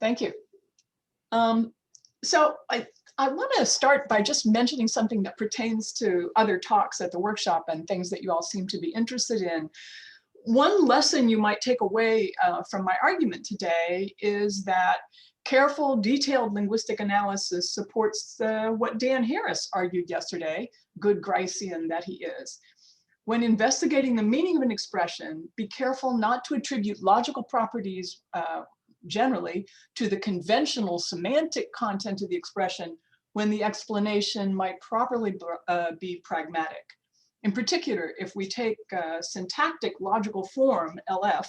Thank you. So I want to start by just mentioning something that pertains to other talks at the workshop and things that you all seem to be interested in. One lesson you might take away from my argument today is that careful, detailed linguistic analysis supports what Dan Harris argued yesterday, good Gricean that he is. When investigating the meaning of an expression, be careful not to attribute logical properties generally to the conventional semantic content of the expression when the explanation might properly be pragmatic. In particular, if we take syntactic logical form, LF,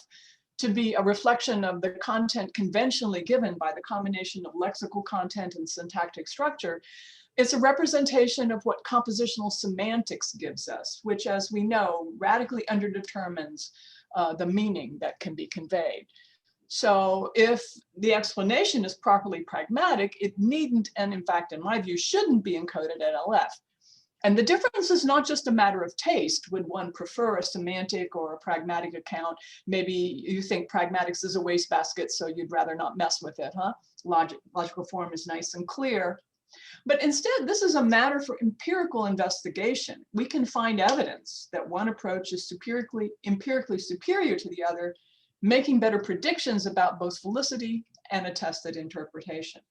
to be a reflection of the content conventionally given by the combination of lexical content and syntactic structure, it's a representation of what compositional semantics gives us, which, as we know, radically underdetermines the meaning that can be conveyed. So if the explanation is properly pragmatic, it needn't, and in fact, in my view, shouldn't be encoded at LF. And the difference is not just a matter of taste. Would one prefer a semantic or a pragmatic account? Maybe you think pragmatics is a wastebasket, so you'd rather not mess with it, huh? Logical form is nice and clear. But instead, this is a matter for empirical investigation. We can find evidence that one approach is empirically superior to the other, making better predictions about both felicity and attested interpretation.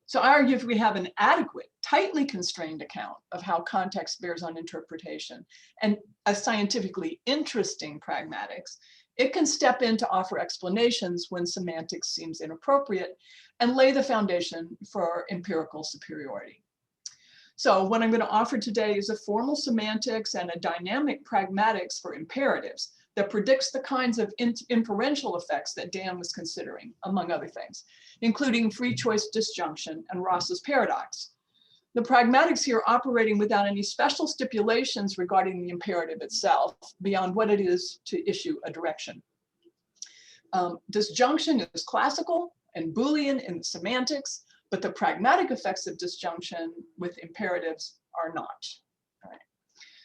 So I argue if we have an adequate, tightly constrained account of how context bears on interpretation and a scientifically interesting pragmatics, it can step in to offer explanations when semantics seems inappropriate and lay the foundation for empirical superiority. So what I'm going to offer today is a formal semantics and a dynamic pragmatics for imperatives that predicts the kinds of inferential effects that Dan was considering, among other things, including free choice disjunction and Ross's paradox. The pragmatics here operating without any special stipulations regarding the imperative itself, beyond what it is to issue a direction. Disjunction is classical and Boolean in semantics, but the pragmatic effects of disjunction with imperatives are not.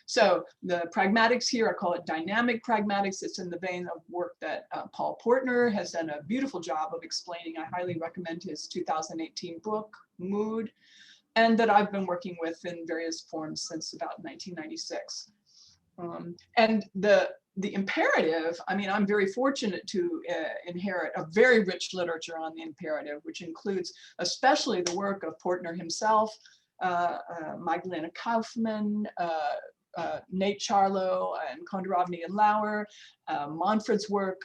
So the pragmatics here, I call it dynamic pragmatics. It's in the vein of work that Paul Portner has done a beautiful job of explaining. I highly recommend his 2018 book, Mood, and that I've been working with in various forms since about 1996. And the imperative, I mean, I'm very fortunate to inherit a very rich literature on the imperative, which includes especially the work of Portner himself, Magdalena Kaufman, Nate Charlo and Kondorovny and Lauer, Monfred's work,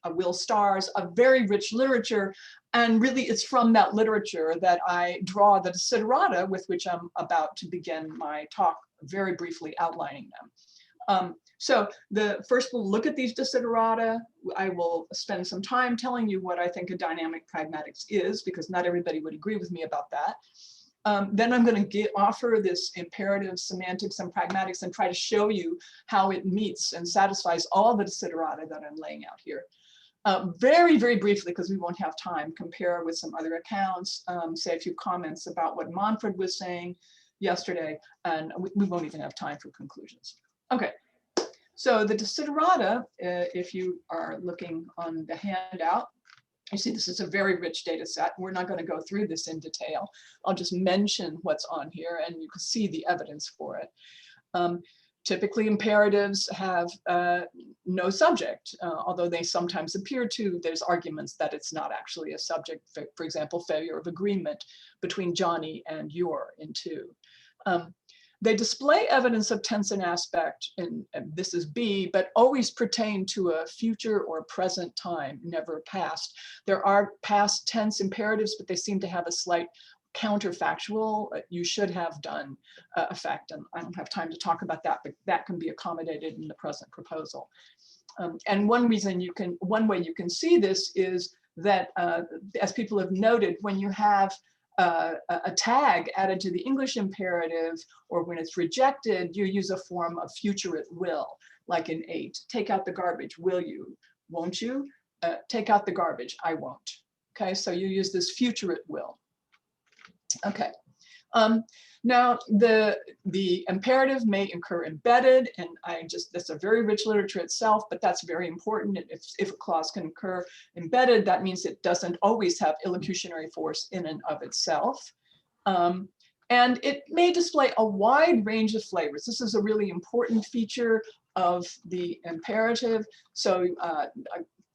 Will Stars, a very rich literature. And really it's from that literature that I draw the desiderata with which I'm about to begin my talk, very briefly outlining them. So first we'll look at these desiderata. I will spend some time telling you what I think a dynamic pragmatics is, because not everybody would agree with me about that. Then I'm going to offer this imperative semantics and pragmatics and try to show you how it meets and satisfies all the desiderata that I'm laying out here. Very, very briefly, because we won't have time, compare with some other accounts, say a few comments about what Monfred was saying yesterday, and we won't even have time for conclusions. Okay, so the desiderata, if you are looking on the handout, you see this is a very rich data set. We're not going to go through this in detail. I'll just mention what's on here and you can see the evidence for it. Typically imperatives have no subject, although they sometimes appear to. There's arguments that it's not actually a subject, for example, failure of agreement between Johnny and Yor in 2. They display evidence of tense and aspect, and this is B, but always pertain to a future or present time, never past. There are past tense imperatives, but they seem to have a slight counterfactual, you should have done effect. And I don't have time to talk about that, but that can be accommodated in the present proposal. And one way you can see this is that, as people have noted, when you have a tag added to the English imperative, or when it's rejected, you use a form of future at will, like in 8. Take out the garbage, will you? Won't you? Take out the garbage, I won't. Okay, so you use this future at will. Okay, Now, the imperative may occur embedded, and that's a very rich literature itself, but that's very important. If a clause can occur embedded, that means it doesn't always have illocutionary force in and of itself. And it may display a wide range of flavors. This is a really important feature of the imperative. So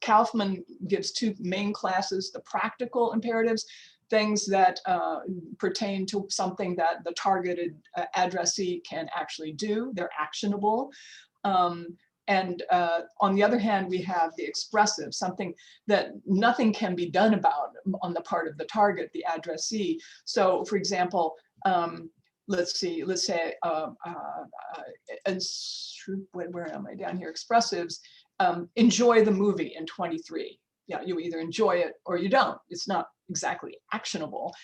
Kaufman gives two main classes: the practical imperatives, things that pertain to something that the targeted addressee can actually do. They're actionable. And on the other hand, we have the expressive, something that nothing can be done about on the part of the target, the addressee. So for example, let's say, where am I down here? Expressives, enjoy the movie in 23. Yeah, you either enjoy it or you don't. It's not exactly actionable.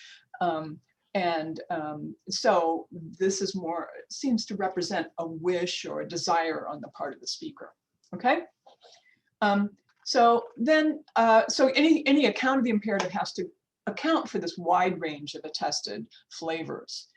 So this is more, seems to represent a wish or a desire on the part of the speaker, okay? So any account of the imperative has to account for this wide range of attested flavors.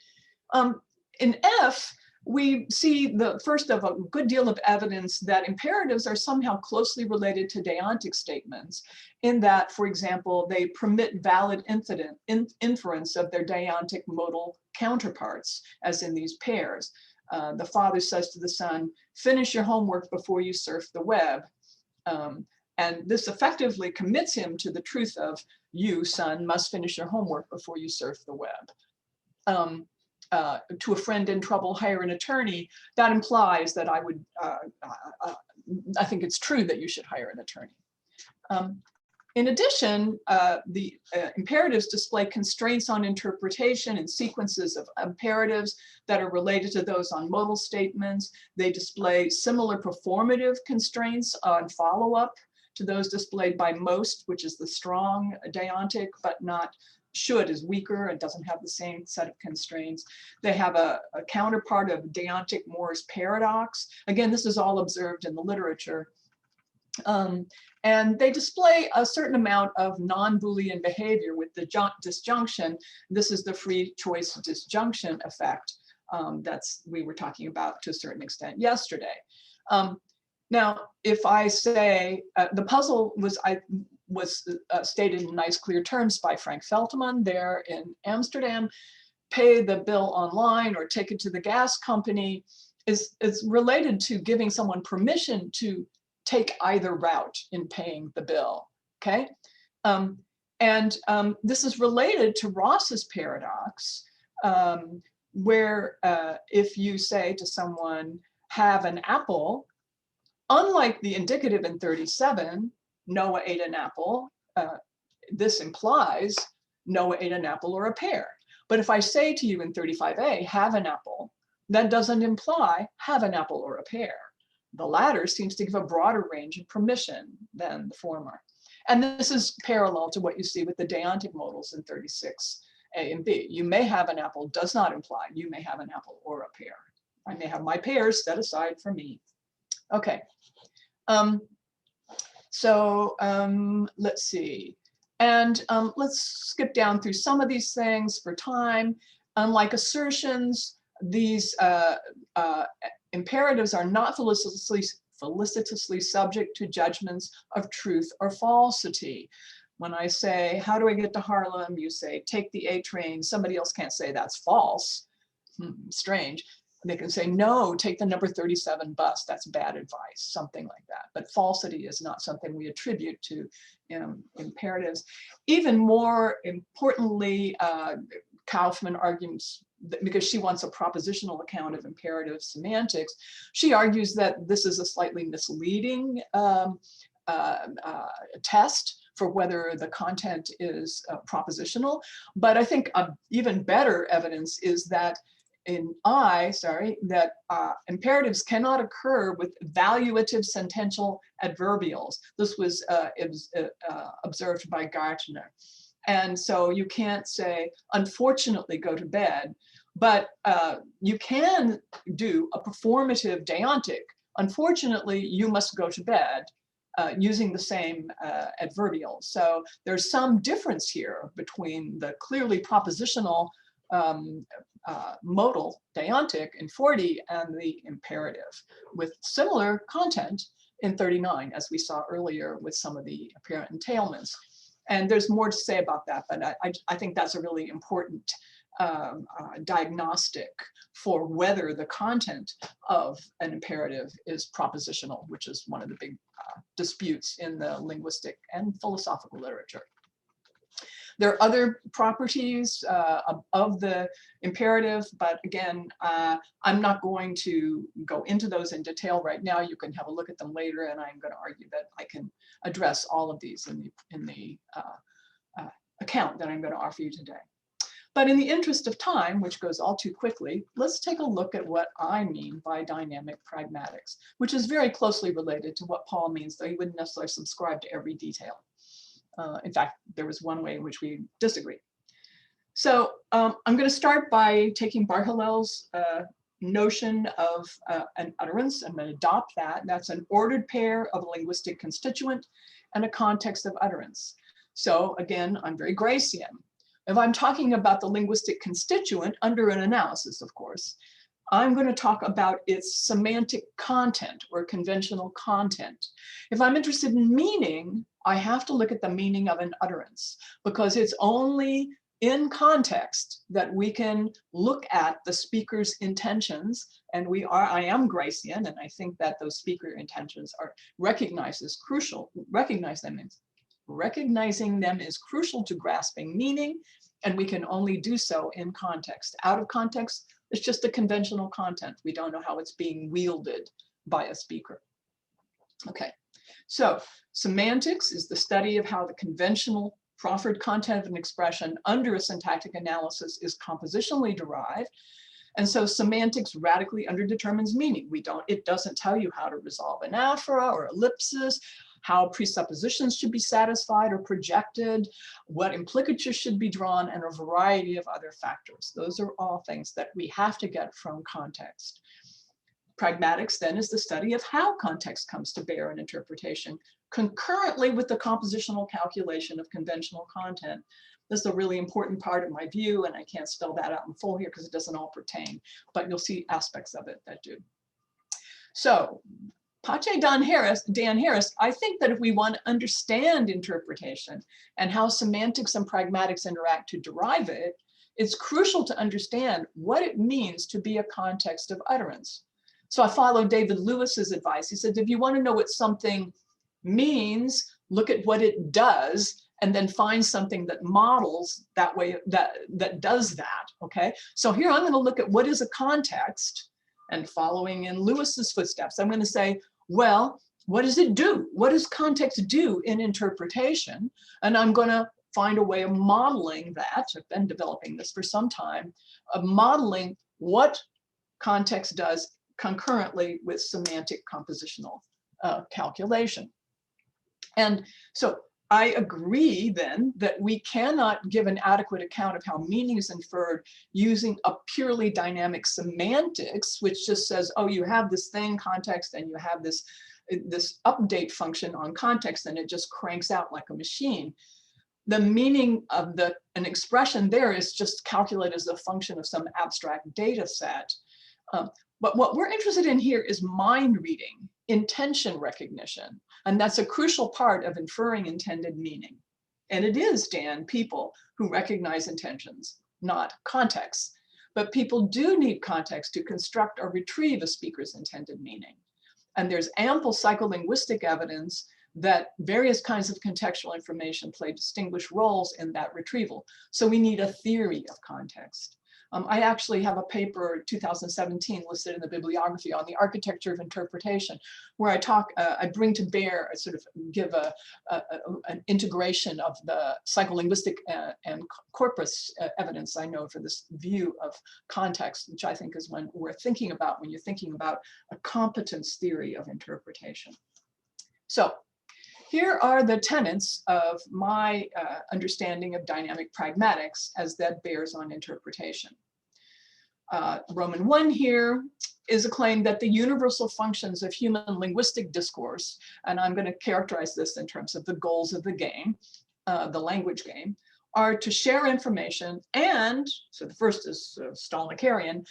In F, we see the first of a good deal of evidence that imperatives are somehow closely related to deontic statements, in that, for example, they permit valid inference of their deontic modal counterparts, as in these pairs. The father says to the son, finish your homework before you surf the web. And this effectively commits him to the truth of, you, son, must finish your homework before you surf the web. To a friend in trouble, hire an attorney. That implies that I think it's true that you should hire an attorney. In addition, the imperatives display constraints on interpretation and sequences of imperatives that are related to those on modal statements. They display similar performative constraints on follow-up to those displayed by most, which is the strong deontic, but not should is weaker and doesn't have the same set of constraints. They have a counterpart of deontic Moore's paradox. Again, this is all observed in the literature. And they display a certain amount of non-Boolean behavior with the disjunction. This is the free choice disjunction effect we were talking about to a certain extent yesterday. Now, if I say, the puzzle was stated in nice, clear terms by Frank Feltman there in Amsterdam. Pay the bill online or take it to the gas company is related to giving someone permission to take either route in paying the bill, okay? This is related to Ross's paradox, where if you say to someone, have an apple, unlike the indicative in 37, Noah ate an apple, this implies Noah ate an apple or a pear. But if I say to you in 35a, have an apple, that doesn't imply have an apple or a pear. The latter seems to give a broader range of permission than the former. And this is parallel to what you see with the deontic modals in 36a and b. You may have an apple does not imply you may have an apple or a pear. I may have my pears set aside for me. Okay. Let's see. And let's skip down through some of these things for time. Unlike assertions, these imperatives are not felicitously subject to judgments of truth or falsity. When I say, how do I get to Harlem? You say, take the A train. Somebody else can't say that's false. Strange. They can say, no, take the number 37 bus. That's bad advice, something like that. But falsity is not something we attribute to imperatives. Even more importantly, Kaufman argues, because she wants a propositional account of imperative semantics, she argues that this is a slightly misleading test for whether the content is propositional. But I think even better evidence is that imperatives cannot occur with valuative sentential adverbials. This was observed by Gartner. And so you can't say, unfortunately, go to bed, but you can do a performative deontic. Unfortunately, you must go to bed, using the same adverbial. So there's some difference here between the clearly propositional modal deontic in 40 and the imperative with similar content in 39, as we saw earlier with some of the apparent entailments. And there's more to say about that, but I think that's a really important diagnostic for whether the content of an imperative is propositional, which is one of the big disputes in the linguistic and philosophical literature. There are other properties of the imperative, but again, I'm not going to go into those in detail right now. You can have a look at them later, and I'm going to argue that I can address all of these in the account that I'm going to offer you today. But in the interest of time, which goes all too quickly, let's take a look at what I mean by dynamic pragmatics, which is very closely related to what Paul means, though he wouldn't necessarily subscribe to every detail. In fact, there was one way in which we disagree. So I'm going to start by taking Bar Hillel's notion of an utterance. I'm going to adopt that. That's an ordered pair of a linguistic constituent and a context of utterance. So again, I'm very Gracian. If I'm talking about the linguistic constituent under an analysis, of course, I'm going to talk about its semantic content or conventional content. If I'm interested in meaning, I have to look at the meaning of an utterance, because it's only in context that we can look at the speaker's intentions. And I am Gracian, and I think that those speaker intentions are recognized as crucial. Recognizing them is crucial to grasping meaning, and we can only do so in context. Out of context, it's just a conventional content. We don't know how it's being wielded by a speaker. Okay, so semantics is the study of how the conventional proffered content of an expression under a syntactic analysis is compositionally derived. And so semantics radically underdetermines meaning. It doesn't tell you how to resolve anaphora or ellipsis, how presuppositions should be satisfied or projected, what implicature should be drawn, and a variety of other factors. Those are all things that we have to get from context. Pragmatics then is the study of how context comes to bear in interpretation concurrently with the compositional calculation of conventional content. This is a really important part of my view, and I can't spell that out in full here because it doesn't all pertain, but you'll see aspects of it that do. So, Pache Dan Harris, I think that if we want to understand interpretation and how semantics and pragmatics interact to derive it, it's crucial to understand what it means to be a context of utterance. So I followed David Lewis's advice. He said, if you want to know what something means, look at what it does, and then find something that models that way, that does that, okay? So here I'm going to look at what is a context, and following in Lewis's footsteps, I'm going to say, well, what does it do? What does context do in interpretation? And I'm going to find a way of modeling that. I've been developing this for some time, of modeling what context does concurrently with semantic compositional calculation. And so I agree then that we cannot give an adequate account of how meaning is inferred using a purely dynamic semantics, which just says, oh, you have this thing, context, and you have this update function on context, and it just cranks out like a machine. The meaning of an expression there is just calculated as a function of some abstract data set. But what we're interested in here is mind reading, intention recognition, and that's a crucial part of inferring intended meaning. And it is, Dan, people who recognize intentions, not context. But people do need context to construct or retrieve a speaker's intended meaning. And there's ample psycholinguistic evidence that various kinds of contextual information play distinguished roles in that retrieval. So we need a theory of context. I actually have a paper, 2017, listed in the bibliography on the architecture of interpretation, where I bring to bear, I sort of give an integration of the psycholinguistic and corpus evidence I know for this view of context, which I think is when we're thinking about when you're thinking about a competence theory of interpretation. So here are the tenets of my understanding of dynamic pragmatics as that bears on interpretation. Roman 1 here is a claim that the universal functions of human linguistic discourse, and I'm going to characterize this in terms of the goals of the game, the language game, are to share information and, so the first is Stalnackerian,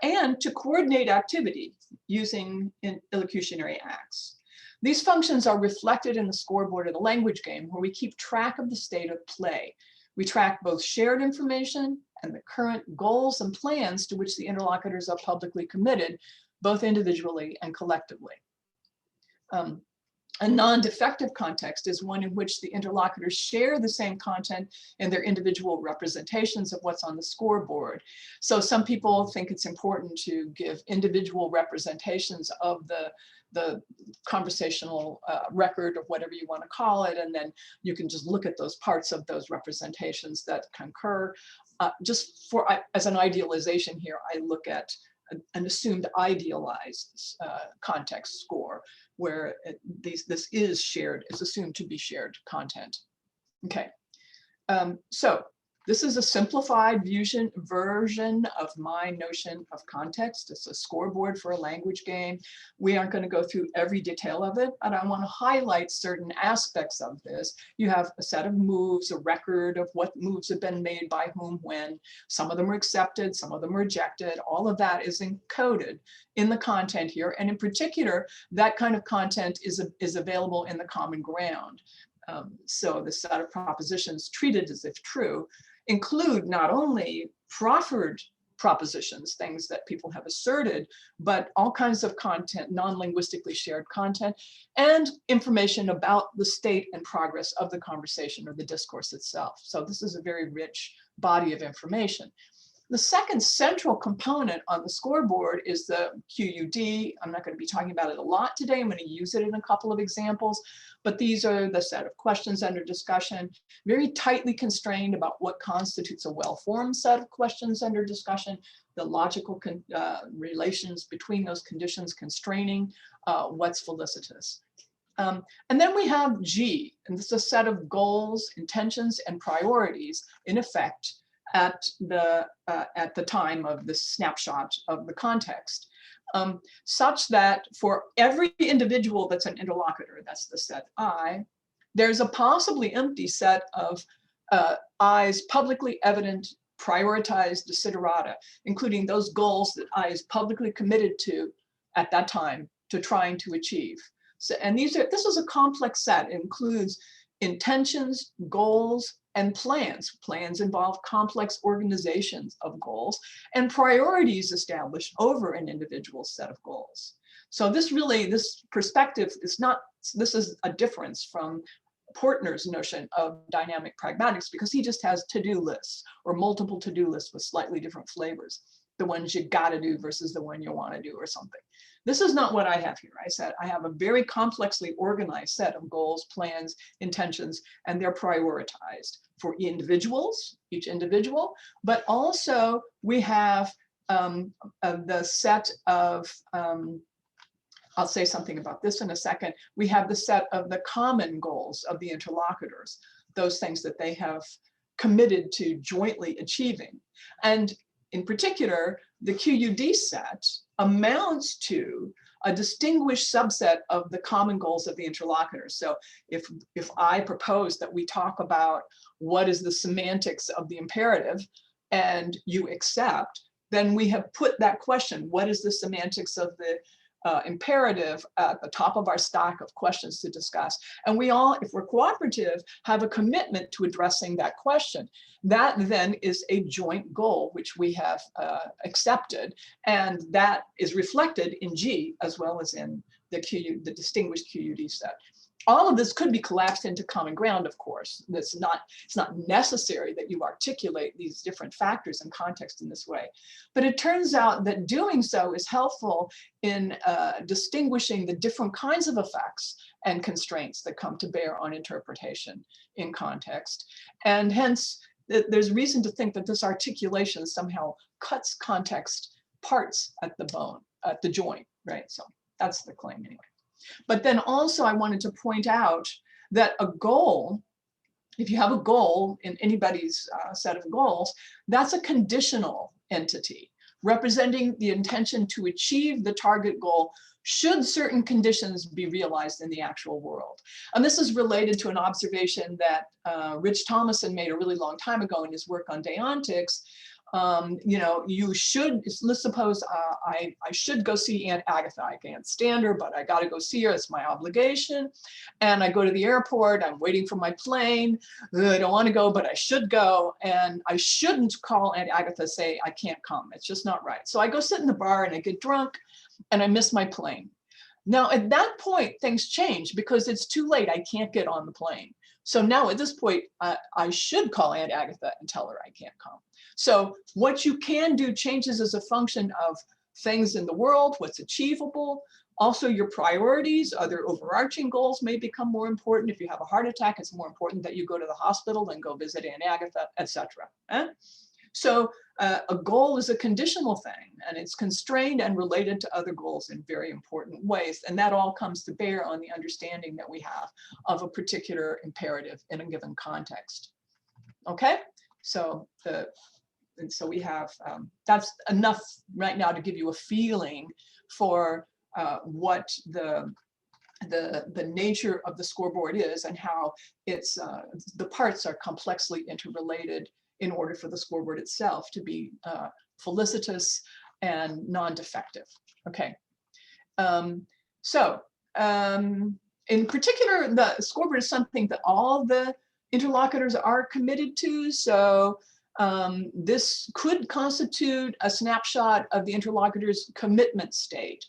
and to coordinate activity using illocutionary acts. These functions are reflected in the scoreboard of the language game, where we keep track of the state of play. We track both shared information and the current goals and plans to which the interlocutors are publicly committed, both individually and collectively. A non-defective context is one in which the interlocutors share the same content in their individual representations of what's on the scoreboard. So some people think it's important to give individual representations of the conversational record, or whatever you want to call it, and then you can just look at those parts of those representations that concur. Just as an idealization here, I look at an assumed idealized context score, where this is shared, it's assumed to be shared content. Okay, so this is a simplified version of my notion of context. It's a scoreboard for a language game. We aren't going to go through every detail of it, but I want to highlight certain aspects of this. You have a set of moves, a record of what moves have been made by whom, when. Some of them are accepted, some of them are rejected. All of that is encoded in the content here. And in particular, that kind of content is available in the common ground. So the set of propositions treated as if true include not only proffered propositions, things that people have asserted, but all kinds of content, non-linguistically shared content, and information about the state and progress of the conversation or the discourse itself. So this is a very rich body of information. The second central component on the scoreboard is the QUD. I'm not going to be talking about it a lot today. I'm going to use it in a couple of examples, but these are the set of questions under discussion, very tightly constrained about what constitutes a well-formed set of questions under discussion, the logical relations between those conditions constraining what's felicitous. And then we have G, and this is a set of goals, intentions, and priorities in effect at the time of the snapshot of the context, such that for every individual that's an interlocutor, that's the set I, there's a possibly empty set of I's publicly evident prioritized desiderata, including those goals that I is publicly committed to at that time to trying to achieve. So, and this is a complex set. It includes intentions, goals, and plans. Plans involve complex organizations of goals and priorities established over an individual set of goals. So this perspective is this is a difference from Portner's notion of dynamic pragmatics, because he just has to-do lists or multiple to-do lists with slightly different flavors, the ones you gotta do versus the one you wanna do or something. This is not what I have here. I said I have a very complexly organized set of goals, plans, intentions, and they're prioritized for individuals, each individual, but also we have the set of, I'll say something about this in a second. We have the set of the common goals of the interlocutors, those things that they have committed to jointly achieving. And in particular, the QUD set amounts to a distinguished subset of the common goals of the interlocutors. So if I propose that we talk about what is the semantics of the imperative and you accept, then we have put that question, what is the semantics of the imperative, at the top of our stack of questions to discuss. And we all, if we're cooperative, have a commitment to addressing that question. That then is a joint goal, which we have accepted. And that is reflected in G as well as in the distinguished QUD set. All of this could be collapsed into common ground, of course. It's not necessary that you articulate these different factors and context in this way. But it turns out that doing so is helpful in distinguishing the different kinds of effects and constraints that come to bear on interpretation in context. And hence, there's reason to think that this articulation somehow cuts context parts at the bone, at the joint, right? So that's the claim anyway. But then also I wanted to point out that a goal, if you have a goal in anybody's set of goals, that's a conditional entity representing the intention to achieve the target goal should certain conditions be realized in the actual world. And this is related to an observation that Rich Thomason made a really long time ago in his work on deontics. You know, you should, let's suppose I should go see Aunt Agatha. I can't stand her, but I got to go see her. It's my obligation. And I go to the airport. I'm waiting for my plane. I don't want to go, but I should go. And I shouldn't call Aunt Agatha, say, I can't come. It's just not right. So I go sit in the bar and I get drunk and I miss my plane. Now, at that point, things change because it's too late. I can't get on the plane. So now at this point, I should call Aunt Agatha and tell her I can't come. So what you can do changes as a function of things in the world, what's achievable, also your priorities, other overarching goals may become more important. If you have a heart attack, it's more important that you go to the hospital than go visit Aunt Agatha, etc. So a goal is a conditional thing, and it's constrained and related to other goals in very important ways. And that all comes to bear on the understanding that we have of a particular imperative in a given context. Okay, so so we have, that's enough right now to give you a feeling for what the nature of the scoreboard is and how it's, the parts are complexly interrelated in order for the scoreboard itself to be felicitous and non-defective. Okay, in particular, the scoreboard is something that all the interlocutors are committed to. So this could constitute a snapshot of the interlocutor's commitment state.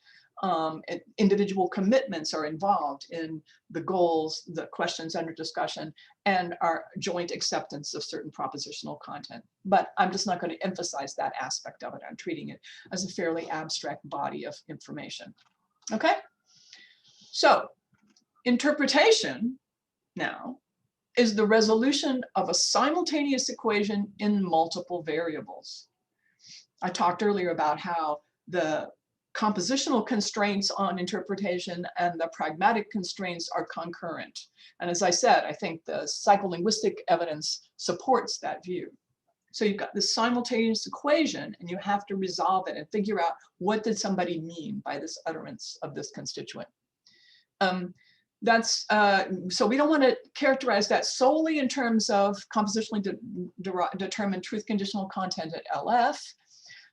Individual commitments are involved in the goals, the questions under discussion, and our joint acceptance of certain propositional content. But I'm just not going to emphasize that aspect of it. I'm treating it as a fairly abstract body of information. Okay? So, interpretation now is the resolution of a simultaneous equation in multiple variables. I talked earlier about how the compositional constraints on interpretation and the pragmatic constraints are concurrent. And as I said, I think the psycholinguistic evidence supports that view. So you've got this simultaneous equation and you have to resolve it and figure out what did somebody mean by this utterance of this constituent. So we don't want to characterize that solely in terms of compositionally determined truth conditional content at LF.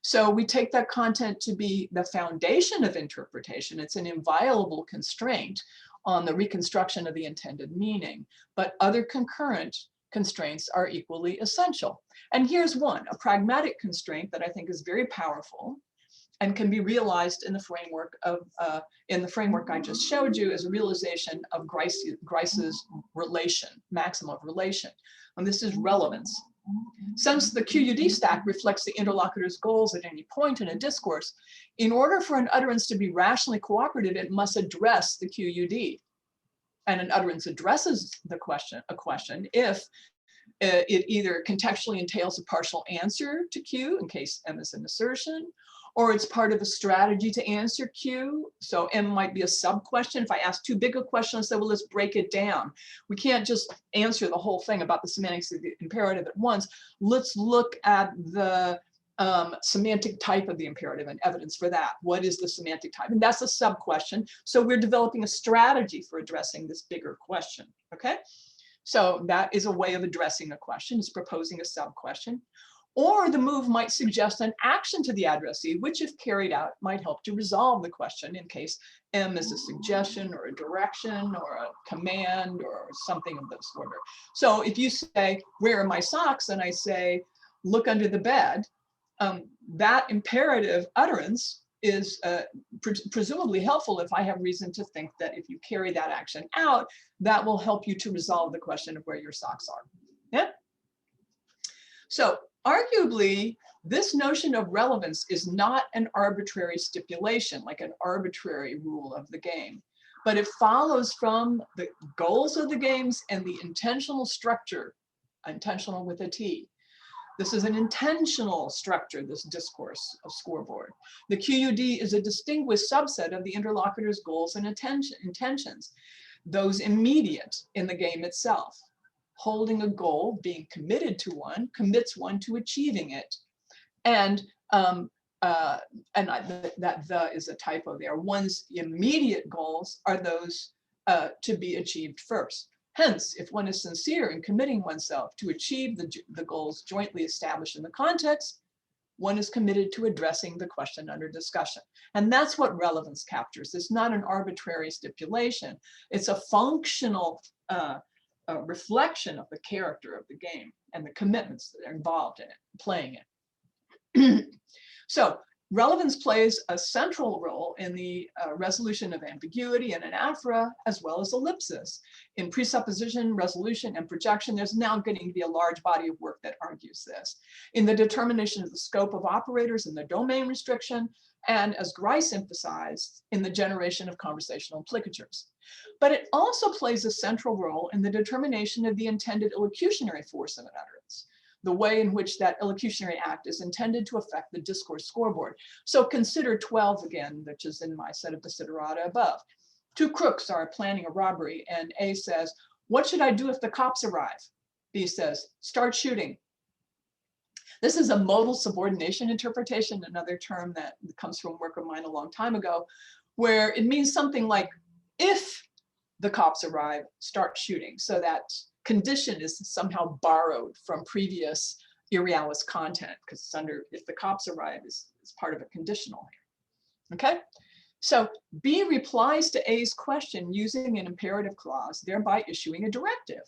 So we take that content to be the foundation of interpretation. It's an inviolable constraint on the reconstruction of the intended meaning, but other concurrent constraints are equally essential. And here's one, a pragmatic constraint that I think is very powerful and can be realized in the framework of I just showed you as a realization of Grice's relation, maximum of relation. And this is relevance. Since the QUD stack reflects the interlocutor's goals at any point in a discourse, in order for an utterance to be rationally cooperative, it must address the QUD. And an utterance addresses a question if it either contextually entails a partial answer to Q in case M is an assertion, or it's part of a strategy to answer Q. So M might be a sub-question. If I ask too big a question, I say, well, let's break it down. We can't just answer the whole thing about the semantics of the imperative at once. Let's look at the semantic type of the imperative and evidence for that. What is the semantic type? And that's a sub-question. So we're developing a strategy for addressing this bigger question, okay? So that is a way of addressing a question, is proposing a sub-question. Or the move might suggest an action to the addressee, which if carried out might help to resolve the question in case M is a suggestion or a direction or a command or something of this order. So if you say, where are my socks? And I say, look under the bed, that imperative utterance is presumably helpful if I have reason to think that if you carry that action out, that will help you to resolve the question of where your socks are. Yeah? So arguably, this notion of relevance is not an arbitrary stipulation, like an arbitrary rule of the game, but it follows from the goals of the games and the intentional structure, intentional with a T. This is an intentional structure, this discourse of scoreboard. The QUD is a distinguished subset of the interlocutor's goals and intentions, those immediate in the game itself. Holding a goal, being committed to one, commits one to achieving it. And that the is a typo there. One's immediate goals are those to be achieved first. Hence, if one is sincere in committing oneself to achieve the goals jointly established in the context, one is committed to addressing the question under discussion. And that's what relevance captures. It's not an arbitrary stipulation. It's a functional reflection of the character of the game and the commitments that are involved in it, playing it. So relevance plays a central role in the resolution of ambiguity and anaphora, as well as ellipsis. In presupposition, resolution, and projection, there's now getting to be a large body of work that argues this. In the determination of the scope of operators and the domain restriction, and as Grice emphasized, in the generation of conversational implicatures. But it also plays a central role in the determination of the intended illocutionary force of an utterance, the way in which that illocutionary act is intended to affect the discourse scoreboard. So consider 12 again, which is in my set of desiderata above. Two crooks are planning a robbery, and A says, "What should I do if the cops arrive?" B says, "Start shooting." This is a modal subordination interpretation, another term that comes from work of mine a long time ago, where it means something like, if the cops arrive, start shooting. So that condition is somehow borrowed from previous irrealis content, because it's under, if the cops arrive is part of a conditional here. Okay, so B replies to A's question using an imperative clause, thereby issuing a directive.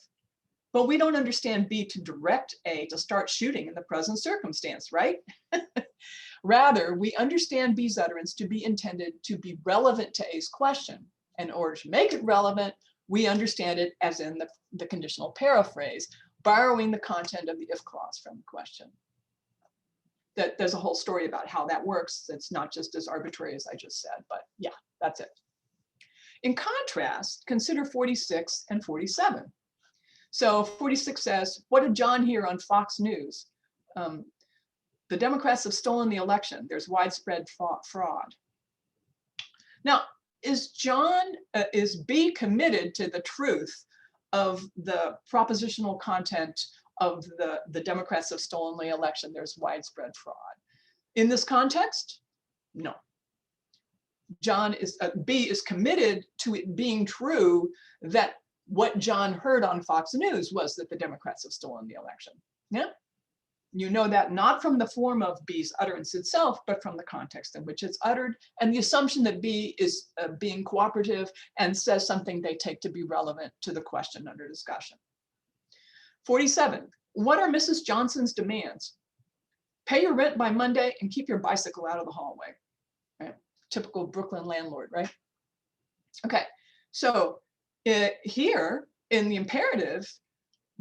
But we don't understand B to direct A to start shooting in the present circumstance, right? Rather, we understand B's utterance to be intended to be relevant to A's question. In order to make it relevant, we understand it as in the conditional paraphrase, borrowing the content of the if clause from the question. There's a whole story about how that works. It's not just as arbitrary as I just said, but yeah, that's it. In contrast, consider 46 and 47. So 46 says, "What did John hear on Fox News? The Democrats have stolen the election. There's widespread fraud." Now, is B committed to the truth of the propositional content of the Democrats have stolen the election, there's widespread fraud? In this context, no. B is committed to it being true that what John heard on Fox News was that the Democrats have stolen the election. Yeah, you know that not from the form of B's utterance itself, but from the context in which it's uttered, and the assumption that B is being cooperative and says something they take to be relevant to the question under discussion. 47, what are Mrs. Johnson's demands? Pay your rent by Monday and keep your bicycle out of the hallway. Right? Typical Brooklyn landlord, right? Okay, so here in the imperative,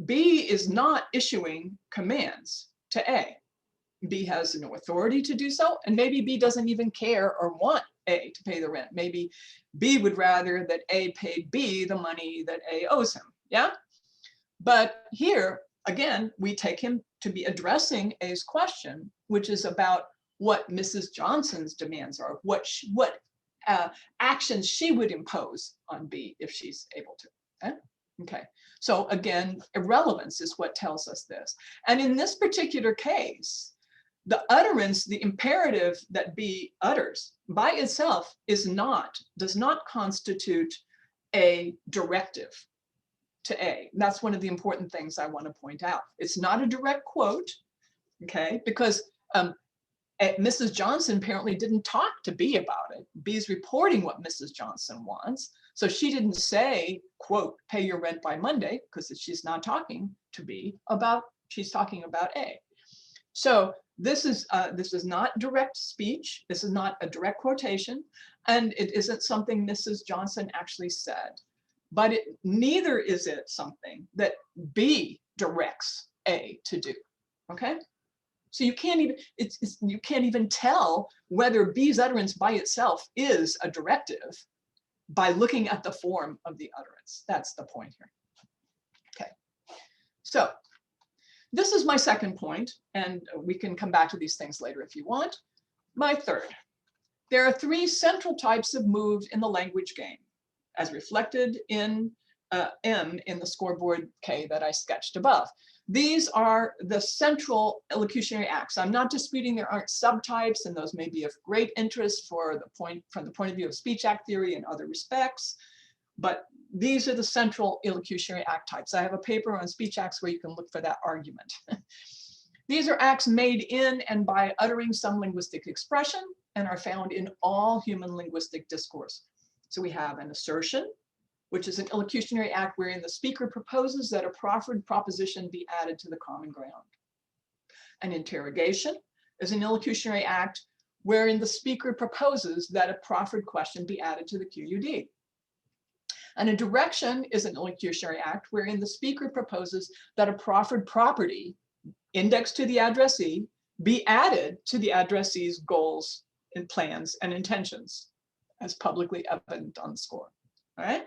B is not issuing commands to A. B has no authority to do so, and maybe B doesn't even care or want A to pay the rent. Maybe B would rather that A paid B the money that A owes him, yeah? But here, again, we take him to be addressing A's question, which is about what Mrs. Johnson's demands are, what actions she would impose on B if she's able to. Okay? Okay. So again, irrelevance is what tells us this. And in this particular case, the utterance, the imperative that B utters by itself does not constitute a directive to A. That's one of the important things I want to point out. It's not a direct quote, okay, because Mrs. Johnson apparently didn't talk to B about it. B is reporting what Mrs. Johnson wants. So she didn't say, quote, pay your rent by Monday, because she's not talking to B about, she's talking about A. So this is not direct speech. This is not a direct quotation, and it isn't something Mrs. Johnson actually said. But neither is it something that B directs A to do. Okay. So you can't even tell whether B's utterance by itself is a directive by looking at the form of the utterance. That's the point here. Okay, so this is my second point, and we can come back to these things later if you want. My third, there are three central types of moves in the language game, as reflected in N in the scoreboard K that I sketched above. These are the central illocutionary acts. I'm not disputing there aren't subtypes, and those may be of great interest from the point of view of speech act theory in other respects, but these are the central illocutionary act types. I have a paper on speech acts where you can look for that argument. These are acts made in and by uttering some linguistic expression and are found in all human linguistic discourse. So we have an assertion, which is an illocutionary act wherein the speaker proposes that a proffered proposition be added to the common ground. An interrogation is an illocutionary act wherein the speaker proposes that a proffered question be added to the QUD. And a direction is an illocutionary act wherein the speaker proposes that a proffered property indexed to the addressee be added to the addressee's goals and plans and intentions as publicly evident on the score. All right.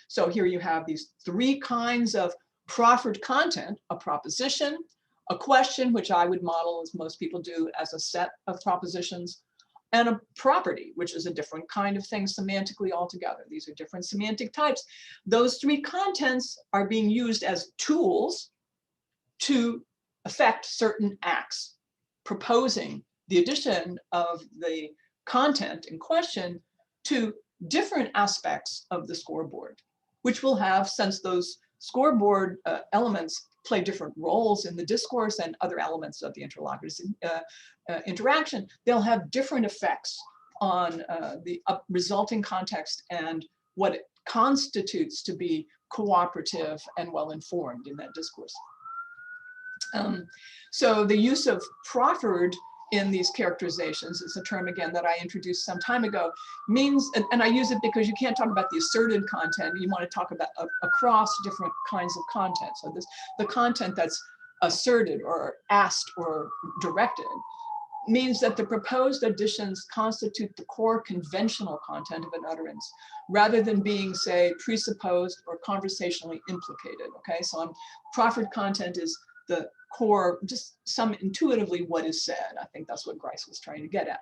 So here you have these three kinds of proffered content: a proposition, a question, which I would model, as most people do, as a set of propositions, and a property, which is a different kind of thing semantically altogether. These are different semantic types. Those three contents are being used as tools to affect certain acts, proposing the addition of the content in question to different aspects of the scoreboard, which will have, since those scoreboard elements play different roles in the discourse and other elements of the interlocutor's interaction, they'll have different effects on the resulting context and what it constitutes to be cooperative and well-informed in that discourse. So the use of proffered in these characterizations is a term, again, that I introduced some time ago, means, and I use it because you can't talk about the asserted content, you want to talk about across different kinds of content. So the content that's asserted or asked or directed means that the proposed additions constitute the core conventional content of an utterance, rather than being, say, presupposed or conversationally implicated. Okay, so proffered content is the core, just some intuitively what is said. I think that's what Craige was trying to get at.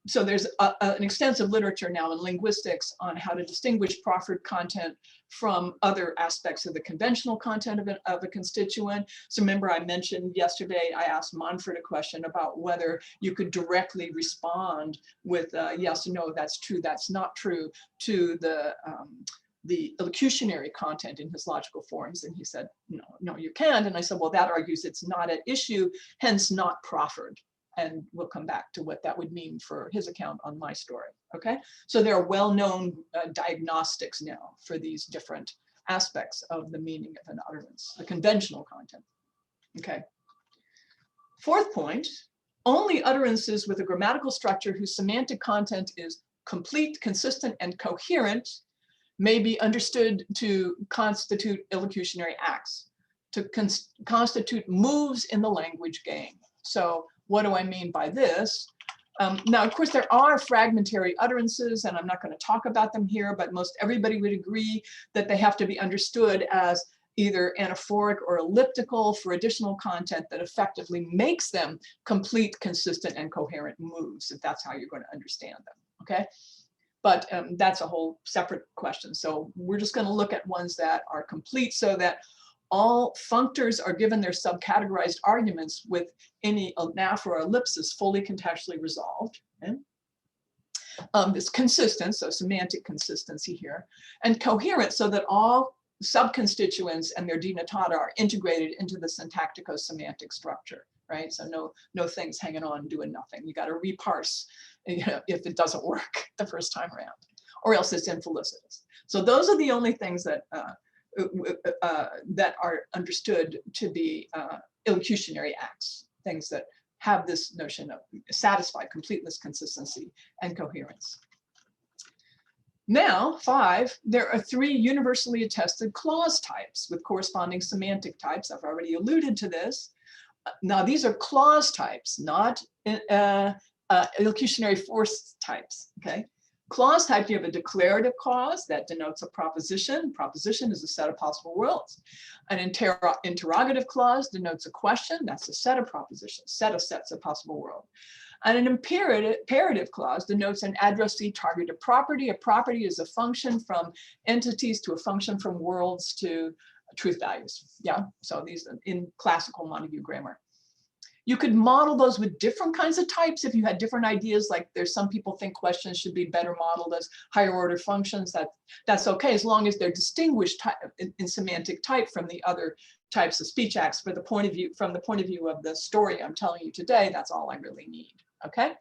So there's an extensive literature now in linguistics on how to distinguish proffered content from other aspects of the conventional content of a constituent. So remember, I mentioned yesterday, I asked Monfort a question about whether you could directly respond with yes, no, that's true, that's not true, to the illocutionary content in his logical forms. And he said, no, you can't. And I said, well, that argues it's not at issue, hence not proffered. And we'll come back to what that would mean for his account on my story, okay? So there are well-known diagnostics now for these different aspects of the meaning of an utterance, the conventional content, okay? Fourth point, only utterances with a grammatical structure whose semantic content is complete, consistent, and coherent may be understood to constitute illocutionary acts, to constitute moves in the language game. So what do I mean by this? Now, of course, there are fragmentary utterances, and I'm not going to talk about them here, but most everybody would agree that they have to be understood as either anaphoric or elliptical for additional content that effectively makes them complete, consistent, and coherent moves, if that's how you're going to understand them, okay? But that's a whole separate question. So we're just going to look at ones that are complete, so that all functors are given their subcategorized arguments with any anaphora or ellipsis fully contextually resolved. Okay? This consistent, so semantic consistency here, and coherent, so that all subconstituents and their denotata are integrated into the syntactico-semantic structure, right? So no things hanging on doing nothing. You got to reparse, you know, if it doesn't work the first time around, or else it's infelicitous. So those are the only things that that are understood to be illocutionary acts, things that have this notion of satisfy completeness, consistency, and coherence. Now, 5, there are 3 universally attested clause types with corresponding semantic types. I've already alluded to this. Now, these are clause types, not illocutionary force types, okay? Clause type, you have a declarative clause that denotes a proposition. Proposition is a set of possible worlds. An interrogative clause denotes a question. That's a set of propositions, set of sets of possible world. And an imperative clause denotes an addressee targeted property. A property is a function from entities to a function from worlds to truth values. Yeah, so these in classical Montague grammar. You could model those with different kinds of types if you had different ideas, like there's some people think questions should be better modeled as higher order functions. That's okay, as long as they're distinguished in semantic type from the other types of speech acts. From the point of view of the story I'm telling you today, that's all I really need, okay?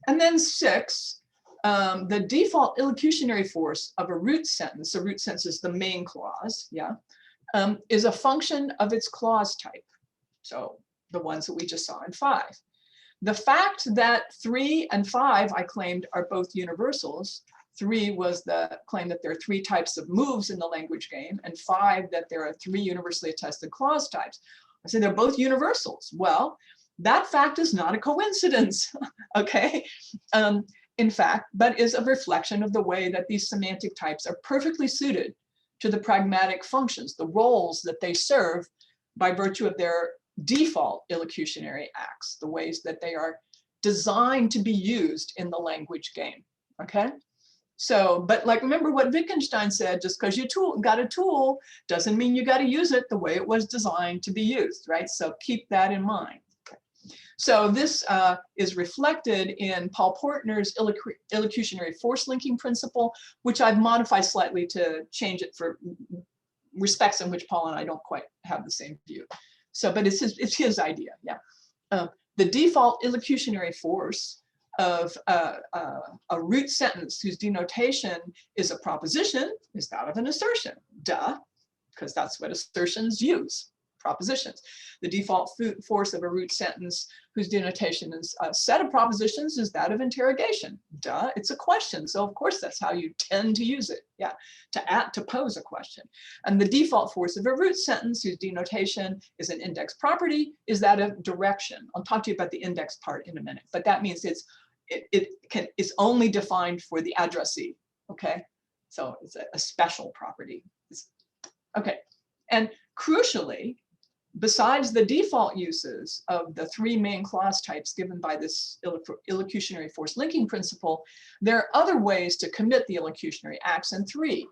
And then 6, the default illocutionary force of a root sentence is the main clause, yeah, is a function of its clause type. So the ones that we just saw in 5. The fact that 3 and 5 I claimed are both universals. 3 was the claim that there are 3 types of moves in the language game, and 5 that there are 3 universally attested clause types. I say they're both universals. Well, that fact is not a coincidence, okay? In fact, but is a reflection of the way that these semantic types are perfectly suited to the pragmatic functions, the roles that they serve by virtue of their default illocutionary acts, the ways that they are designed to be used in the language game, okay? So, but like, remember what Wittgenstein said, just because you got a tool doesn't mean you got to use it the way it was designed to be used, right? So keep that in mind. Okay. So this is reflected in Paul Portner's illocutionary force linking principle, which I've modified slightly to change it for respects in which Paul and I don't quite have the same view. So, but it's his idea, yeah. The default illocutionary force of a root sentence whose denotation is a proposition is that of an assertion. Duh, because that's what assertions use, propositions. The default force of a root sentence whose denotation is a set of propositions is that of interrogation. Duh, it's a question. So of course that's how you tend to use it, yeah, to pose a question. And the default force of a root sentence whose denotation is an index property is that of direction. I'll talk to you about the index part in a minute, but that means it's only defined for the addressee, okay? So it's a special property. Okay, and crucially, besides the default uses of the 3 main clause types given by this illocutionary force linking principle, there are other ways to commit the illocutionary acts in 3.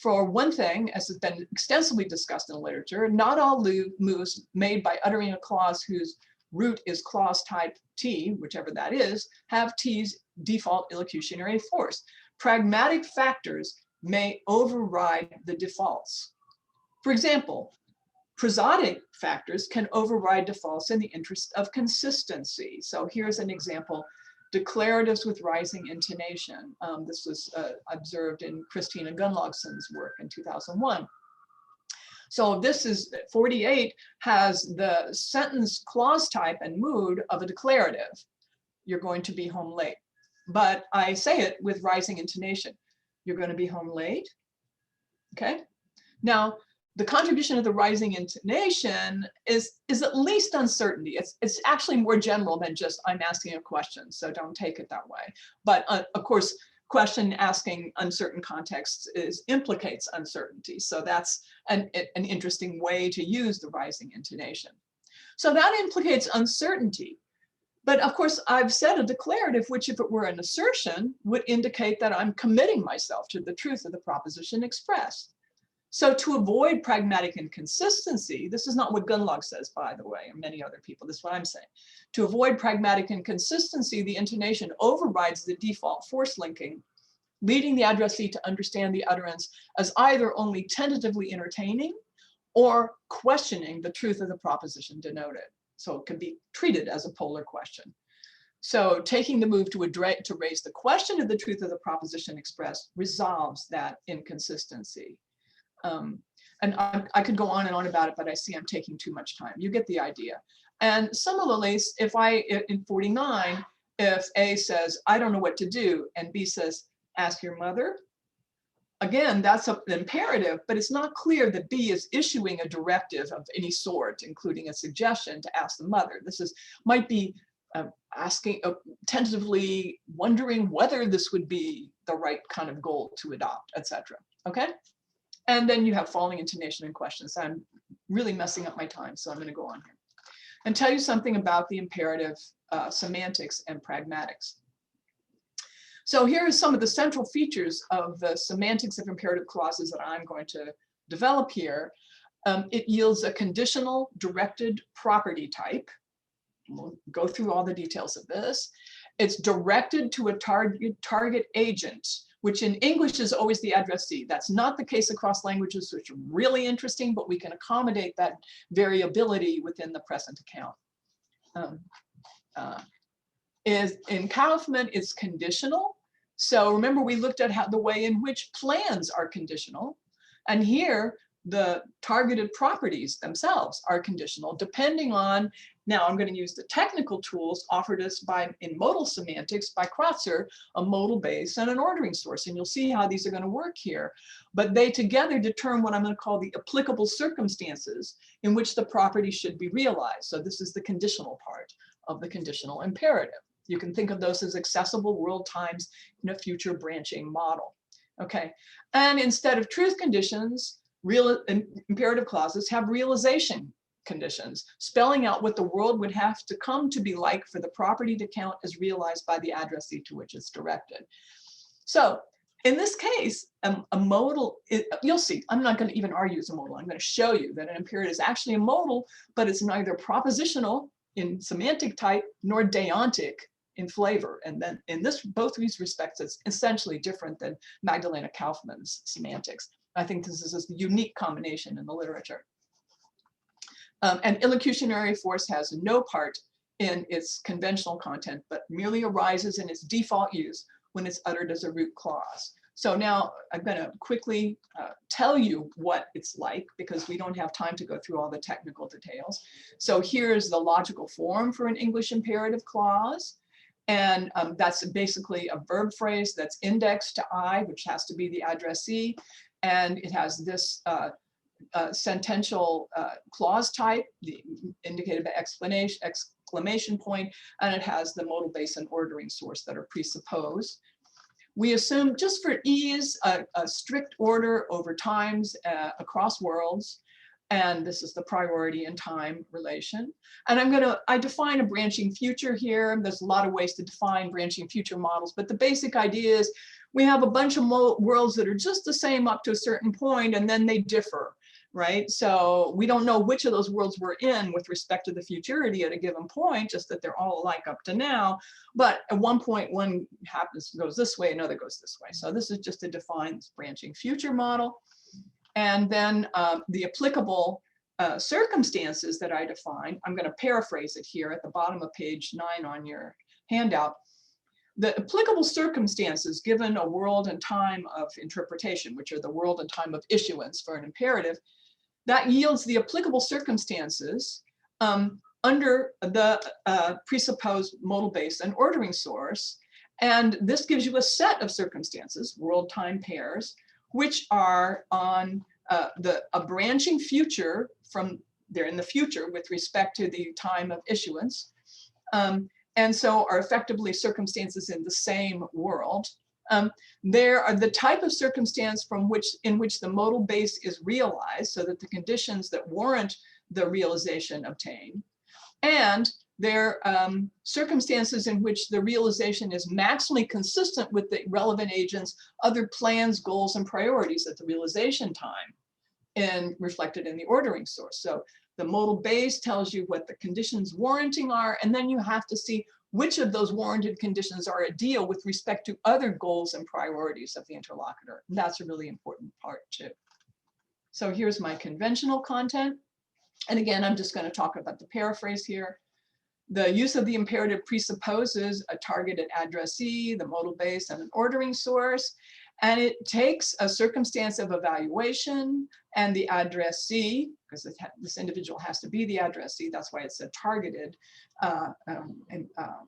For one thing, as has been extensively discussed in the literature, not all moves made by uttering a clause whose root is clause type T, whichever that is, have T's default illocutionary force. Pragmatic factors may override the defaults. For example, prosodic factors can override defaults in the interest of consistency. So here's an example: declaratives with rising intonation. This was observed in Christina Gunnlaugson's work in 2001. So this is 48 has the sentence clause type and mood of a declarative. You're going to be home late. But I say it with rising intonation. You're going to be home late. Okay. Now, the contribution of the rising intonation is at least uncertainty. It's actually more general than just I'm asking a question, so don't take it that way. But of course, question asking uncertain contexts implicates uncertainty. So that's an interesting way to use the rising intonation. So that implicates uncertainty. But of course, I've said a declarative, which if it were an assertion, would indicate that I'm committing myself to the truth of the proposition expressed. So to avoid pragmatic inconsistency, this is not what Gunnlaug says, by the way, or many other people, this is what I'm saying. To avoid pragmatic inconsistency, the intonation overrides the default force linking, leading the addressee to understand the utterance as either only tentatively entertaining or questioning the truth of the proposition denoted. So it can be treated as a polar question. So taking the move to raise the question of the truth of the proposition expressed resolves that inconsistency. And I could go on and on about it, but I see I'm taking too much time. You get the idea. And similarly, in 49, if A says, I don't know what to do, and B says, ask your mother, again, that's an imperative, but it's not clear that B is issuing a directive of any sort, including a suggestion to ask the mother. This might be asking, tentatively wondering whether this would be the right kind of goal to adopt, etc. Okay? And then you have falling intonation and questions. I'm really messing up my time, so I'm going to go on here. and tell you something about the imperative semantics and pragmatics. So here are some of the central features of the semantics of imperative clauses that I'm going to develop here. It yields a conditional directed property type. We'll go through all the details of this. It's directed to a target agent, which in English is always the addressee. That's not the case across languages, which are really interesting, but we can accommodate that variability within the present account. In Kaufman, it's conditional. So remember, we looked at the way in which plans are conditional. And here, the targeted properties themselves are conditional, depending on, now I'm going to use the technical tools offered us in Modal Semantics by Kreutzer, a modal base and an ordering source. And you'll see how these are going to work here. But they together determine what I'm going to call the applicable circumstances in which the property should be realized. So this is the conditional part of the conditional imperative. You can think of those as accessible world times in a future branching model. Okay, and instead of truth conditions, imperative clauses have realization conditions, spelling out what the world would have to come to be like for the property to count as realized by the addressee to which it's directed. So in this case, a modal, you'll see, I'm not going to even argue it's a modal. I'm going to show you that an imperative is actually a modal, but it's neither propositional in semantic type nor deontic in flavor. And then in both of these respects, it's essentially different than Magdalena Kaufman's semantics. I think this is a unique combination in the literature. And illocutionary force has no part in its conventional content, but merely arises in its default use when it's uttered as a root clause. So now I'm going to quickly tell you what it's like, because we don't have time to go through all the technical details. So here's the logical form for an English imperative clause. And that's basically a verb phrase that's indexed to I, which has to be the addressee. And it has this sentential clause type, indicated by exclamation point, and it has the modal base and ordering source that are presupposed. We assume, just for ease, a strict order over times across worlds. And this is the priority and time relation. And I define a branching future here. There's a lot of ways to define branching future models, but the basic idea is we have a bunch of worlds that are just the same up to a certain point, and then they differ, right? So we don't know which of those worlds we're in with respect to the futurity at a given point, just that they're all alike up to now. But at one point, one goes this way, another goes this way. So this is just a defined branching future model. And then the applicable circumstances that I define, I'm going to paraphrase it here at the bottom of page 9 on your handout. The applicable circumstances given a world and time of interpretation, which are the world and time of issuance for an imperative, that yields the applicable circumstances under the presupposed modal base and ordering source. And this gives you a set of circumstances, world time pairs, which are on a branching future from they're in the future with respect to the time of issuance. And so are effectively circumstances in the same world. There are the type of circumstance in which the modal base is realized, so that the conditions that warrant the realization obtain. And there are circumstances in which the realization is maximally consistent with the relevant agent's other plans, goals, and priorities at the realization time, and reflected in the ordering source. So the modal base tells you what the conditions warranting are, and then you have to see which of those warranted conditions are a deal with respect to other goals and priorities of the interlocutor. And that's a really important part too. So here's my conventional content. And again, I'm just going to talk about the paraphrase here. The use of the imperative presupposes a targeted addressee, the modal base, and an ordering source. And it takes a circumstance of evaluation and the addressee, because this individual has to be the addressee. That's why it's a targeted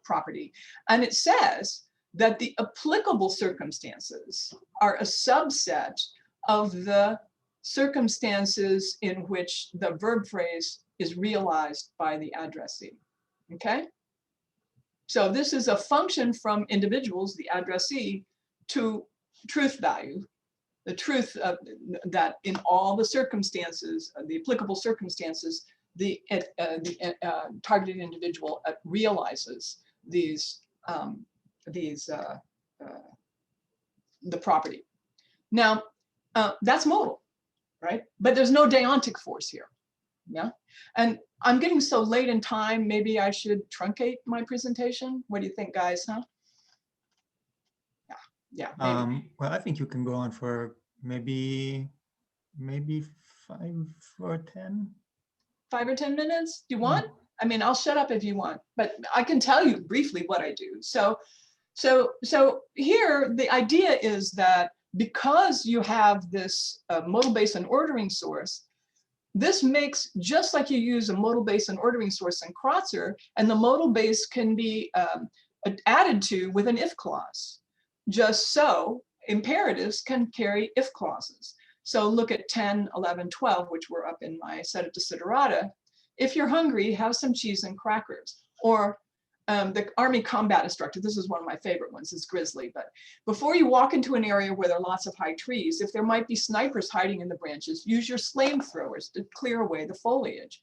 property. And it says that the applicable circumstances are a subset of the circumstances in which the verb phrase is realized by the addressee. Okay, so this is a function from individuals, the addressee, to truth value, the truth that in all the circumstances, the applicable circumstances, the targeted individual realizes these the property. Now, that's modal, right? But there's no deontic force here. Yeah, and I'm getting so late in time, maybe I should truncate my presentation. What do you think, guys? Huh? Yeah. Well, I think you can go on for maybe 5 or 10. 5 or 10 minutes? Do you want? I mean, I'll shut up if you want, but I can tell you briefly what I do. So here the idea is that because you have this modal base and ordering source, this makes, just like you use a modal base and ordering source in Kreutzer, and the modal base can be added to with an if clause. Just so imperatives can carry if clauses. So look at 10, 11, 12, which were up in my set of desiderata. If you're hungry, have some cheese and crackers. Or the Army combat instructor, this is one of my favorite ones, is Grizzly. But before you walk into an area where there are lots of high trees, if there might be snipers hiding in the branches, use your flamethrowers to clear away the foliage.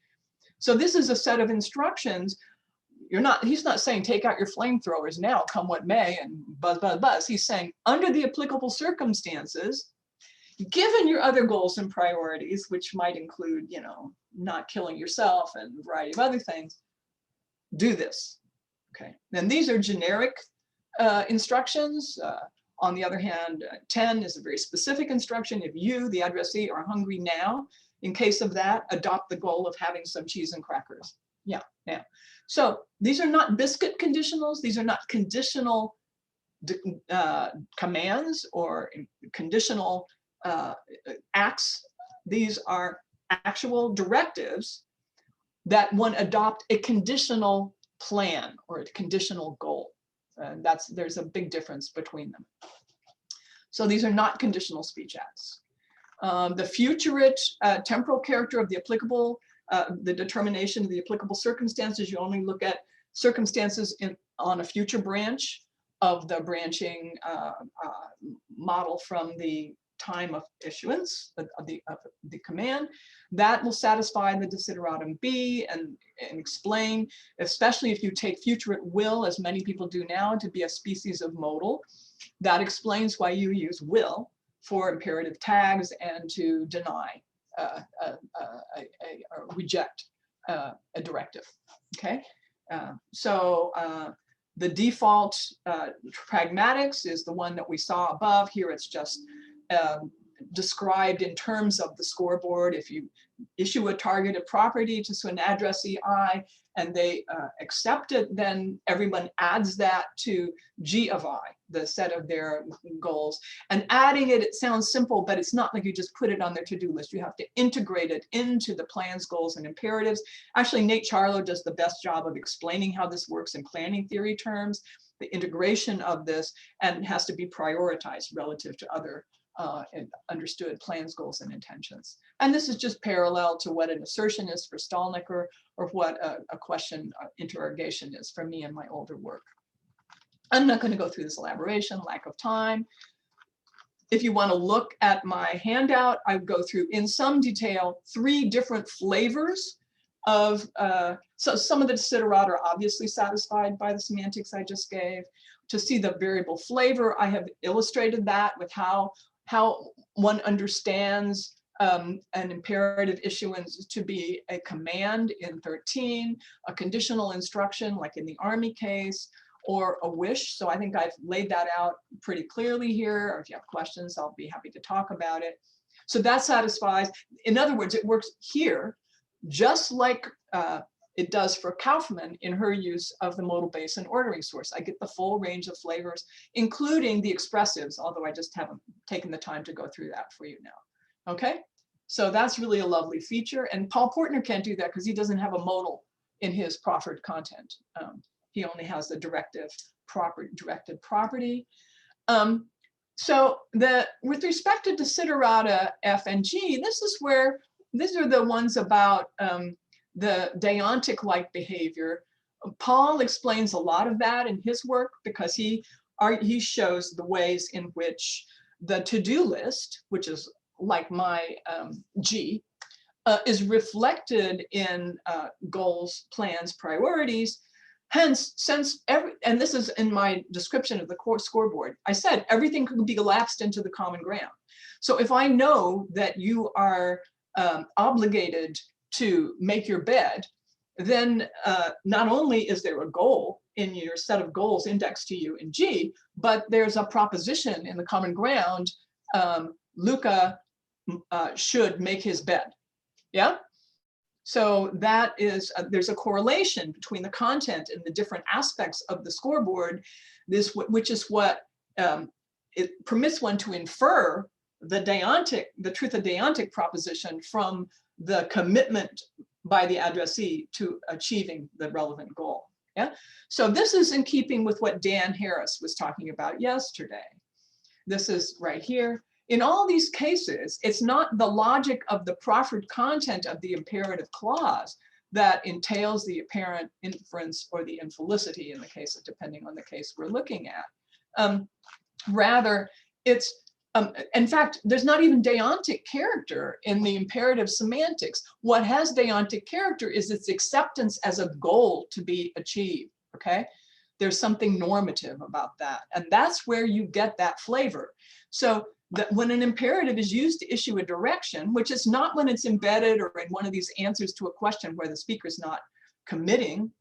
So this is a set of instructions. He's not saying take out your flamethrowers now, come what may, and buzz, buzz, buzz. He's saying under the applicable circumstances, given your other goals and priorities, which might include, not killing yourself and a variety of other things, do this. Okay, then these are generic instructions. On the other hand, 10 is a very specific instruction. If you, the addressee, are hungry now, in case of that, adopt the goal of having some cheese and crackers. Yeah. So these are not biscuit conditionals. These are not conditional commands or conditional acts. These are actual directives that one adopt a conditional plan or a conditional goal. And there's a big difference between them. So these are not conditional speech acts. The futurate temporal character of the applicable, the determination of the applicable circumstances, you only look at circumstances on a future branch of the branching model from the time of issuance of the command. That will satisfy the desideratum B and explain, especially if you take futurate will, as many people do now, to be a species of modal. That explains why you use will for imperative tags and to deny, reject a directive. Okay, so the default pragmatics is the one that we saw above. Here it's just described in terms of the scoreboard. If you issue a targeted property to an addressee I and they accept it, then everyone adds that to G of I, the set of their goals. And adding it sounds simple, but it's not like you just put it on their to-do list. You have to integrate it into the plans, goals, and imperatives. Actually, Nate Charlo does the best job of explaining how this works in planning theory terms, the integration of this, and has to be prioritized relative to other understood plans, goals, and intentions. And this is just parallel to what an assertion is for Stalnaker, or what a question interrogation is for me in my older work. I'm not going to go through this elaboration, lack of time. If you want to look at my handout, I go through in some detail 3 different flavors of, so some of the desiderata are obviously satisfied by the semantics I just gave. To see the variable flavor, I have illustrated that with how one understands an imperative issuance to be a command in 13, a conditional instruction like in the Army case, or a wish. So I think I've laid that out pretty clearly here, or if you have questions, I'll be happy to talk about it. So that satisfies, in other words, it works here just like it does for Kaufman in her use of the modal base and ordering source. I get the full range of flavors, including the expressives, although I just haven't taken the time to go through that for you now. Okay, so that's really a lovely feature. And Paul Portner can't do that because he doesn't have a modal in his proffered content. He only has the directed property. So with respect to desiderata F and G, these are the ones about the deontic-like behavior. Paul explains a lot of that in his work because he shows the ways in which the to-do list, which is like my G, is reflected in goals, plans, priorities. Hence, and this is in my description of the core scoreboard, I said everything could be elapsed into the common ground. So if I know that you are obligated to make your bed, then not only is there a goal in your set of goals indexed to you in G, but there's a proposition in the common ground, Luca should make his bed. Yeah. So that is, there's a correlation between the content and the different aspects of the scoreboard, which is what it permits one to infer the truth of deontic proposition from the commitment by the addressee to achieving the relevant goal. Yeah. So this is in keeping with what Dan Harris was talking about yesterday. This is right here. In all these cases, it's not the logic of the proffered content of the imperative clause that entails the apparent inference or the infelicity in the case of, depending on the case we're looking at. Rather, it's, in fact, there's not even deontic character in the imperative semantics. What has deontic character is its acceptance as a goal to be achieved, okay? There's something normative about that, and that's where you get that flavor. So that when an imperative is used to issue a direction, which is not when it's embedded or in one of these answers to a question where the speaker's not committing,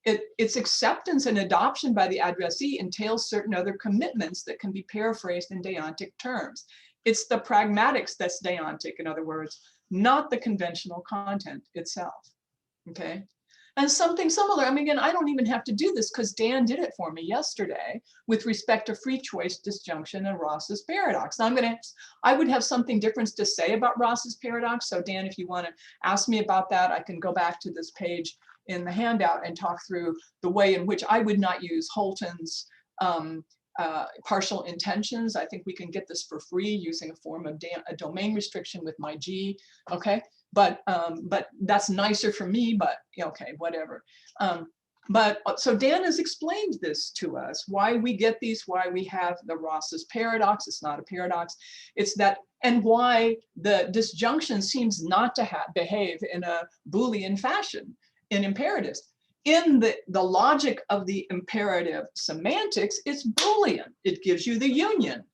its acceptance and adoption by the addressee entails certain other commitments that can be paraphrased in deontic terms. It's the pragmatics that's deontic, in other words, not the conventional content itself, okay? And something similar, I mean, again, I don't even have to do this because Dan did it for me yesterday with respect to free choice disjunction and Ross's paradox. Now I would have something different to say about Ross's paradox. So Dan, if you want to ask me about that, I can go back to this page in the handout and talk through the way in which I would not use Holton's partial intentions. I think we can get this for free using a form of a domain restriction with my G, okay? But that's nicer for me, but okay, whatever. So Dan has explained this to us, why we get these, why we have the Ross's paradox. It's not a paradox. It's that, and why the disjunction seems not to behave in a Boolean fashion in imperatives. In the logic of the imperative semantics, it's Boolean. It gives you the union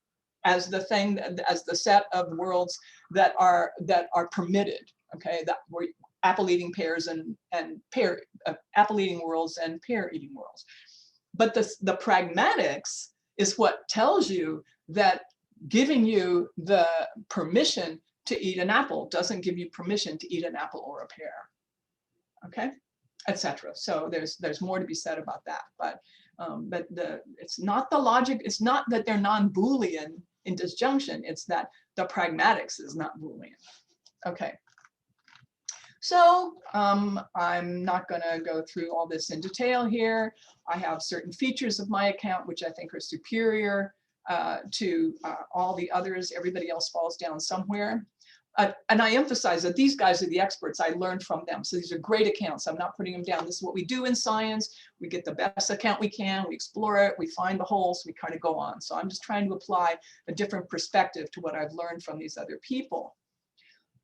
as the thing, as the set of worlds that are permitted. Okay, that were apple-eating pairs and apple-eating worlds and pear-eating worlds. But the pragmatics is what tells you that giving you the permission to eat an apple doesn't give you permission to eat an apple or a pear. Okay, etc. So there's more to be said about that. But it's not the logic. It's not that they're non-Boolean in disjunction. It's that the pragmatics is not Boolean. Okay. So I'm not going to go through all this in detail here. I have certain features of my account which I think are superior to all the others. Everybody else falls down somewhere. And I emphasize that these guys are the experts. I learned from them. So these are great accounts. I'm not putting them down. This is what we do in science. We get the best account we can. We explore it. We find the holes. We kind of go on. So I'm just trying to apply a different perspective to what I've learned from these other people.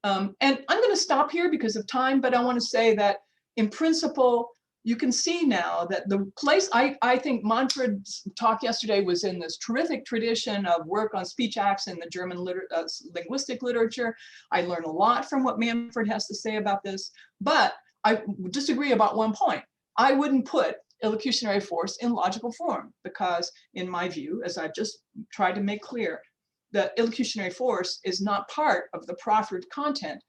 And I'm going to stop here because of time, but I want to say that in principle, you can see now that the place, I think Manfred's talk yesterday was in this terrific tradition of work on speech acts in the German linguistic literature. I learned a lot from what Manfred has to say about this, but I disagree about one point. I wouldn't put illocutionary force in logical form because in my view, as I've just tried to make clear, the illocutionary force is not part of the proffered content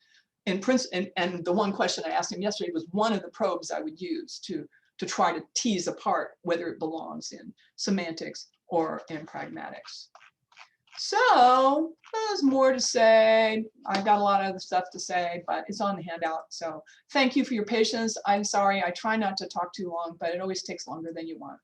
in principle. And the one question I asked him yesterday was one of the probes I would use to try to tease apart whether it belongs in semantics or in pragmatics. So there's more to say. I've got a lot of other stuff to say, but it's on the handout. So thank you for your patience. I'm sorry, I try not to talk too long, but it always takes longer than you want.